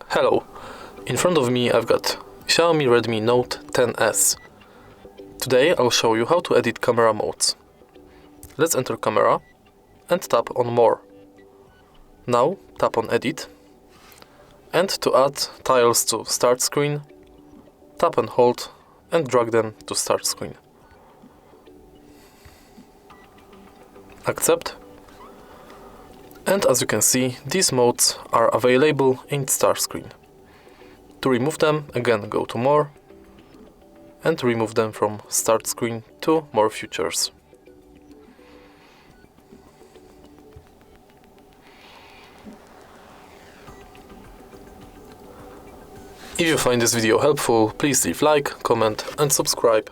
Hello, in front of me I've got Xiaomi Redmi Note 10s. Today I'll show you how to edit camera modes. Let's enter camera and tap on more. Now tap on edit, and to add tiles to start screen, tap and hold and drag them to start screen. Accept. And as you can see, these modes are available in start screen. To remove them, again go to more and remove them from start screen to more features. If you find this video helpful, please leave like, comment and subscribe.